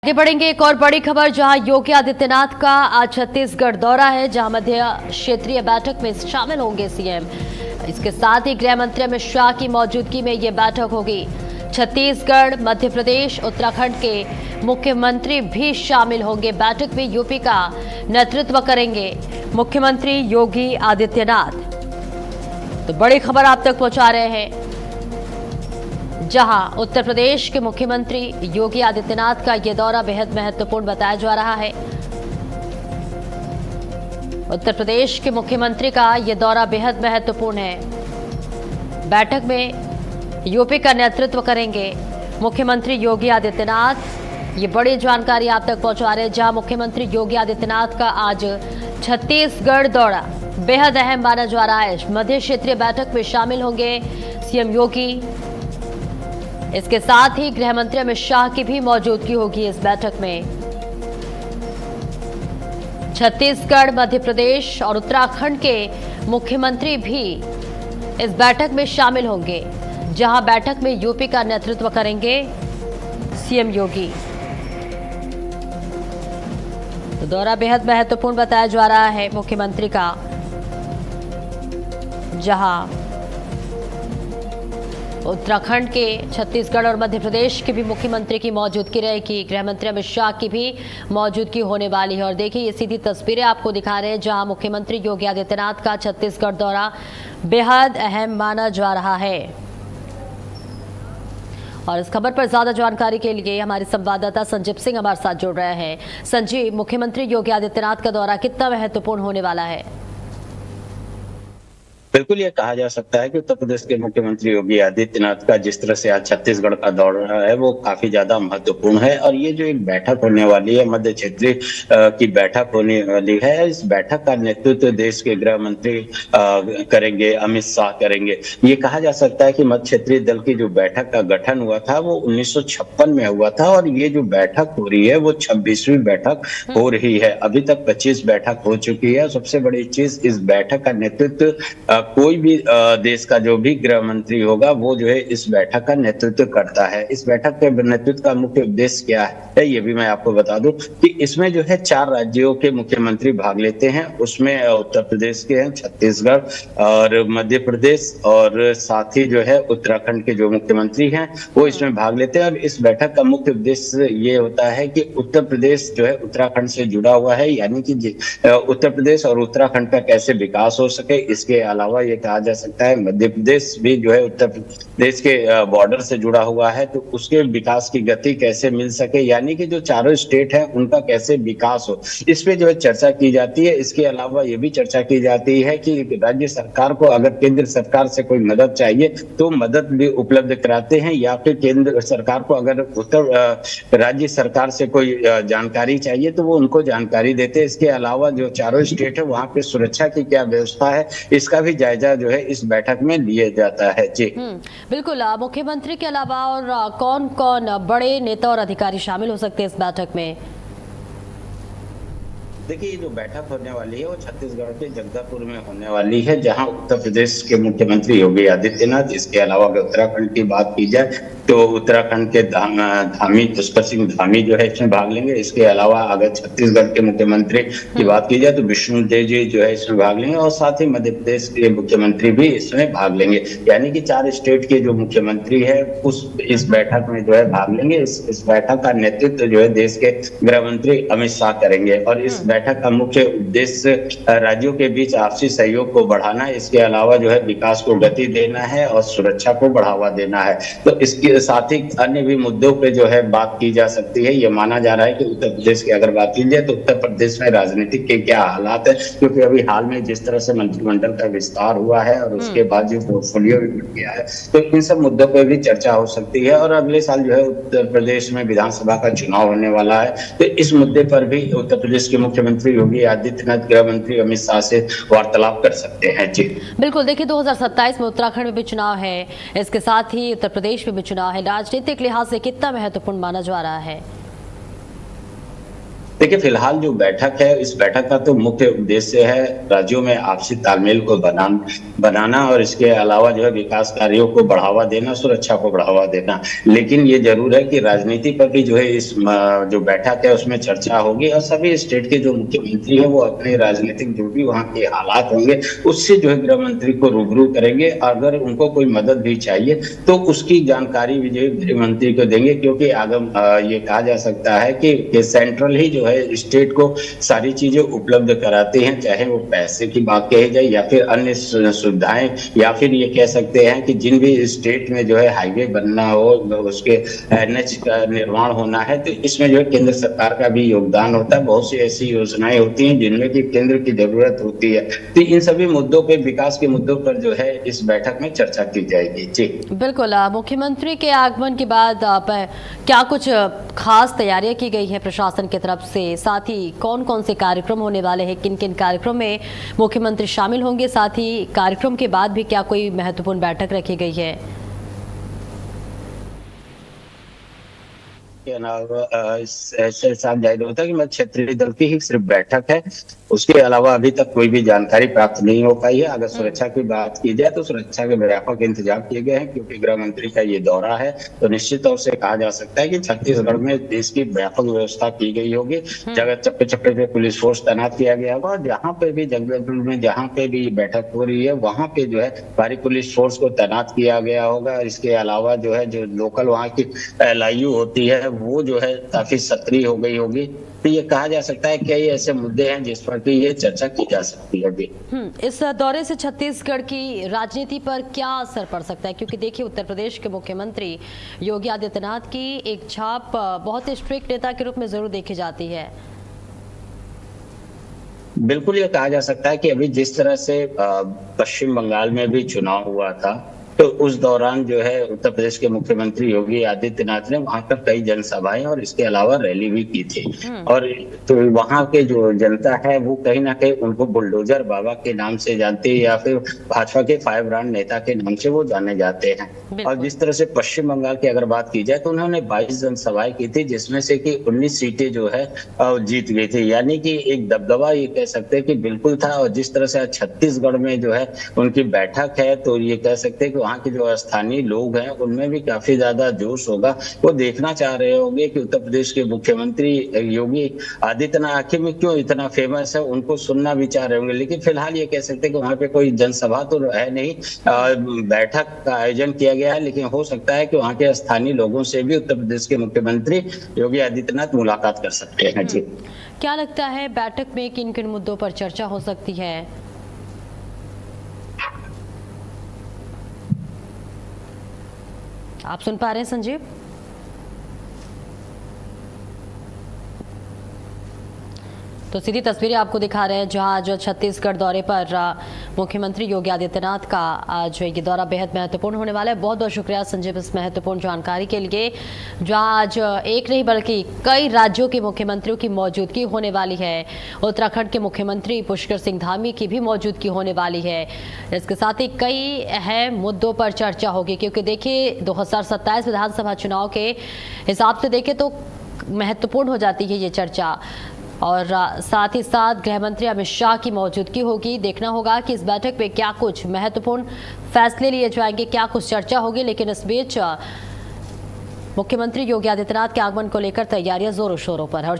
आगे बढ़ेंगे एक और बड़ी खबर, जहां योगी आदित्यनाथ का आज छत्तीसगढ़ दौरा है, जहां मध्य क्षेत्रीय बैठक में शामिल होंगे सीएम। इसके साथ ही गृह मंत्री अमित शाह की मौजूदगी में ये बैठक होगी। छत्तीसगढ़, मध्य प्रदेश, उत्तराखंड के मुख्यमंत्री भी शामिल होंगे। बैठक में यूपी का नेतृत्व करेंगे मुख्यमंत्री योगी आदित्यनाथ। तो बड़ी खबर आप तक पहुंचा रहे हैं, जहां उत्तर प्रदेश के मुख्यमंत्री योगी आदित्यनाथ का यह दौरा बेहद महत्वपूर्ण बताया जा रहा है। उत्तर प्रदेश के मुख्यमंत्री का यह दौरा बेहद महत्वपूर्ण है। बैठक में यूपी का नेतृत्व करेंगे मुख्यमंत्री योगी आदित्यनाथ। ये बड़ी जानकारी आप तक पहुंचा रहे हैं, जहां मुख्यमंत्री योगी आदित्यनाथ का आज छत्तीसगढ़ दौरा बेहद अहम माना जा रहा है। मध्य क्षेत्रीय बैठक में शामिल होंगे सीएम योगी। इसके साथ ही गृह मंत्री अमित शाह की भी मौजूदगी होगी इस बैठक में। छत्तीसगढ़, मध्य प्रदेश और उत्तराखंड के मुख्यमंत्री भी इस बैठक में शामिल होंगे, जहां बैठक में यूपी का नेतृत्व करेंगे सीएम योगी। तो दौरा बेहद महत्वपूर्ण बताया जा रहा है मुख्यमंत्री का, जहां उत्तराखंड के, छत्तीसगढ़ और मध्य प्रदेश के भी मुख्यमंत्री की मौजूदगी रहेगी। गृह मंत्री अमित शाह की भी मौजूदगी होने वाली है। और देखिए, ये सीधी तस्वीरें आपको दिखा रहे हैं, जहां मुख्यमंत्री योगी आदित्यनाथ का छत्तीसगढ़ दौरा बेहद अहम माना जा रहा है। और इस खबर पर ज्यादा जानकारी के लिए हमारे संवाददाता संजीव सिंह हमारे साथ जुड़ रहे हैं। संजीव, मुख्यमंत्री योगी आदित्यनाथ का दौरा कितना महत्वपूर्ण होने वाला है? बिल्कुल, ये कहा जा सकता है कि उत्तर प्रदेश के मुख्यमंत्री योगी आदित्यनाथ का जिस तरह से आज छत्तीसगढ़ का दौरा है वो काफी ज्यादा महत्वपूर्ण है। और ये जो एक बैठक होने वाली है, मध्य क्षेत्रीय की बैठक होने वाली है, इस बैठक का नेतृत्व देश के गृह मंत्री करेंगे, अमित शाह करेंगे। ये कहा जा सकता है कि मध्य क्षेत्रीय दल की जो बैठक का गठन हुआ था वो 1956 में हुआ था, और ये जो बैठक हो रही है वो 26वीं बैठक हो रही है। अभी तक 25 बैठक हो चुकी है। सबसे बड़ी चीज, इस बैठक का नेतृत्व कोई भी देश का जो भी गृह मंत्री होगा वो जो है इस बैठक का नेतृत्व करता है। इस बैठक के नेतृत्व का मुख्य उद्देश्य क्या है, ये भी मैं आपको बता दूं कि इसमें जो है 4 राज्यों के मुख्यमंत्री भाग लेते हैं। उसमें उत्तर प्रदेश के हैं, छत्तीसगढ़ और मध्य प्रदेश, और साथ ही जो है उत्तराखंड के जो मुख्यमंत्री हैं वो इसमें भाग लेते हैं। और इस बैठक का मुख्य उद्देश्य ये होता है कि उत्तर प्रदेश जो है उत्तराखंड से जुड़ा हुआ है, यानी कि उत्तर प्रदेश और उत्तराखंड का कैसे विकास हो सके। इसके अलावा ये कहा जा सकता है मध्य प्रदेश भी जो है उत्तर प्रदेश के बॉर्डर से जुड़ा हुआ है, तो उसके विकास की गति कैसे मिल सके, यानी कि जो चारों स्टेट हैं उनका कैसे विकास हो, इस पे जो है चर्चा की जाती है। इसके अलावा ये भी चर्चा की जाती है कि राज्य सरकार को अगर केंद्र सरकार से कोई मदद चाहिए तो मदद भी उपलब्ध कराते हैं, या फिर केंद्र सरकार को अगर राज्य सरकार से कोई जानकारी चाहिए तो वो उनको जानकारी देते हैं। इसके अलावा जो चारों स्टेट है वहाँ पे सुरक्षा की क्या व्यवस्था है, इसका भी जायजा जो है इस बैठक में लिया जाता है। जी बिल्कुल। मुख्यमंत्री के अलावा और कौन कौन बड़े नेता और अधिकारी शामिल हो सकते हैं इस बैठक में? देखिए, ये जो बैठक होने वाली है वो छत्तीसगढ़ के जगदलपुर में होने वाली है, जहां उत्तर प्रदेश के मुख्यमंत्री योगी आदित्यनाथ, इसके अलावा अगर उत्तराखंड की बात की जाए तो उत्तराखंड के धामी पुष्कर सिंह धामी जो है इसमें भाग लेंगे। इसके अलावा अगर छत्तीसगढ़ के मुख्यमंत्री की बात की जाए तो विष्णुदेव जी जो है इसमें भाग लेंगे, और साथ ही मध्य प्रदेश के मुख्यमंत्री भी इसमें भाग लेंगे। यानी कि 4 स्टेट के जो मुख्यमंत्री है इस बैठक में जो है भाग लेंगे। इस बैठक का नेतृत्व जो है देश के गृह मंत्री अमित शाह करेंगे। और इस बैठक का मुख्य उद्देश्य राज्यों के बीच आपसी सहयोग को बढ़ाना है। इसके अलावा जो है विकास को गति देना है और सुरक्षा को बढ़ावा देना है। तो इसके साथ ही अन्य भी मुद्दों पे जो है बात की जा सकती है। ये माना जा रहा है कि उत्तर प्रदेश की अगर बात की जाए तो उत्तर प्रदेश में राजनीतिक के क्या हालात है, क्योंकि अभी हाल में जिस तरह से मंत्रिमंडल का विस्तार हुआ है और उसके बाद जो पोर्टफोलियो भी बढ़ गया है, तो इन सब मुद्दों पर भी चर्चा हो सकती है। और अगले साल जो है उत्तर प्रदेश में विधानसभा का चुनाव होने वाला है, तो इस मुद्दे पर भी उत्तर प्रदेश के मुख्यमंत्री योगी आदित्यनाथ गृह मंत्री अमित शाह से वार्तालाप कर सकते हैं। जी बिल्कुल। देखिए, 2027 में उत्तराखंड में भी चुनाव है, इसके साथ ही उत्तर प्रदेश में भी चुनाव है। राजनीतिक लिहाज से कितना महत्वपूर्ण माना जा रहा है? देखिए, फिलहाल जो बैठक है, इस बैठक का तो मुख्य उद्देश्य है राज्यों में आपसी तालमेल को बनाना और इसके अलावा जो है विकास कार्यों को बढ़ावा देना, सुरक्षा को बढ़ावा देना। लेकिन ये ज़रूर है कि राजनीति पर भी जो है इस जो बैठक है उसमें चर्चा होगी और सभी स्टेट के जो मुख्यमंत्री हैं वो अपने राजनीतिक जो भी वहाँ के हालात होंगे उससे जो है गृह मंत्री को रूबरू करेंगे। अगर उनको कोई मदद भी चाहिए तो उसकी जानकारी भी जो है गृह मंत्री को देंगे, क्योंकि ये कहा जा सकता है कि सेंट्रल ही जो है स्टेट को सारी चीजें उपलब्ध कराते हैं, चाहे वो पैसे की बात कही जाए या फिर अन्य सुविधाएं, या फिर ये कह सकते हैं कि जिन भी स्टेट में जो है हाईवे बनना हो, उसके एनएच का निर्माण होना है, तो इसमें जो है केंद्र सरकार का भी योगदान होता है। बहुत सी ऐसी योजनाएं होती हैं जिनमें कि केंद्र की जरूरत होती है। तो इन सभी मुद्दों पे, विकास के मुद्दों पर जो है इस बैठक में चर्चा की जाएगी। जी बिल्कुल। मुख्यमंत्री के आगमन के बाद क्या कुछ खास तैयारियां की गई है प्रशासन की तरफ से? साथ ही कौन कौन से कार्यक्रम होने वाले हैं, किन किन कार्यक्रम में मुख्यमंत्री शामिल होंगे? साथ ही कार्यक्रम के बाद भी क्या कोई महत्वपूर्ण बैठक रखी गई है? के अलावा ऐसे साफ जाहिर होता है कि मैं क्षेत्रीय दल की ही सिर्फ बैठक है, उसके अलावा अभी तक कोई भी जानकारी प्राप्त नहीं हो पाई है। अगर सुरक्षा की बात की जाए तो सुरक्षा के व्यापक इंतजाम किए गए हैं, क्योंकि गृह मंत्री का ये दौरा है तो निश्चित तौर से कहा जा सकता है कि छत्तीसगढ़ में देश की व्यापक व्यवस्था की गई होगी। जगह चप्पे चप्पे पे पुलिस फोर्स तैनात किया गया होगा और जहाँ पे भी जगदलपुर में जहाँ पे भी बैठक हो रही है वहाँ पे जो है भारी पुलिस फोर्स को तैनात किया गया होगा। इसके अलावा जो है जो लोकल वहाँ की LIU होती है वो जो है काफी सक्रिय हो गई होगी। तो ये कहा जा सकता है कई ऐसे मुद्दे हैं जिस पर कि ये चर्चा की जा सकती है अभी। इस दौरे से छत्तीसगढ़ की राजनीति पर क्या असर पड़ सकता है? क्योंकि देखिए, उत्तर प्रदेश के मुख्यमंत्री योगी आदित्यनाथ की एक छाप बहुत ही स्ट्रिक्ट नेता के रूप में जरूर देखी जाती है। बिल्कुल, ये कहा जा सकता है कि अभी जिस तरह से पश्चिम बंगाल में भी चुनाव हुआ था तो उस दौरान जो है उत्तर प्रदेश के मुख्यमंत्री योगी आदित्यनाथ ने वहां पर कई जनसभाएं और इसके अलावा रैली भी की थी। और तो वहां के जो जनता है वो कहीं ना कहीं उनको बुलडोजर बाबा के नाम से जानती है या फिर भाजपा के फायर ब्रांड नेता के नाम से वो जाने जाते हैं। और जिस तरह से पश्चिम बंगाल की अगर बात की जाए तो उन्होंने 22 जनसभाएं की थी, जिसमें से कि 19 सीटें जो है जीत गई थी। यानी कि एक दबदबा ये कह सकते हैं कि बिल्कुल था। और जिस तरह से छत्तीसगढ़ में जो है उनकी बैठक है तो ये कह सकते हैं कि वहाँ के जो स्थानीय लोग हैं उनमें भी काफी ज्यादा जोश होगा। वो देखना चाह रहे होंगे कि उत्तर प्रदेश के मुख्यमंत्री योगी आदित्यनाथ आखिर में क्यों इतना फेमस है, उनको सुनना भी चाह रहे होंगे। लेकिन फिलहाल ये कह सकते हैं कि वहाँ पे कोई जनसभा तो है नहीं, बैठक का आयोजन किया गया है, लेकिन हो सकता है कि वहाँ के स्थानीय लोगों से भी उत्तर प्रदेश के मुख्यमंत्री योगी आदित्यनाथ मुलाकात कर सकते हैं। जी, क्या लगता है बैठक में किन किन मुद्दों पर चर्चा हो सकती है? आप सुन पा रहे हैं संजीव? तो सीधी तस्वीरें आपको दिखा रहे हैं जहां आज छत्तीसगढ़ दौरे पर मुख्यमंत्री योगी आदित्यनाथ का आज ये दौरा बेहद महत्वपूर्ण होने वाला है। बहुत बहुत शुक्रिया संजीव इस महत्वपूर्ण जानकारी के लिए। जहां आज एक नहीं बल्कि कई राज्यों के मुख्यमंत्रियों की मौजूदगी होने वाली है। उत्तराखंड के मुख्यमंत्री पुष्कर सिंह धामी की भी मौजूदगी होने वाली है। इसके साथ ही कई अहम मुद्दों पर चर्चा होगी, क्योंकि देखिए 2027 विधानसभा चुनाव के हिसाब से देखें तो महत्वपूर्ण हो जाती है ये चर्चा। और साथ ही साथ गृह मंत्री अमित शाह की मौजूदगी होगी। देखना होगा कि इस बैठक में क्या कुछ महत्वपूर्ण फैसले लिए जाएंगे, क्या कुछ चर्चा होगी। लेकिन इस बीच मुख्यमंत्री योगी आदित्यनाथ के आगमन को लेकर तैयारियां जोरों शोरों पर है।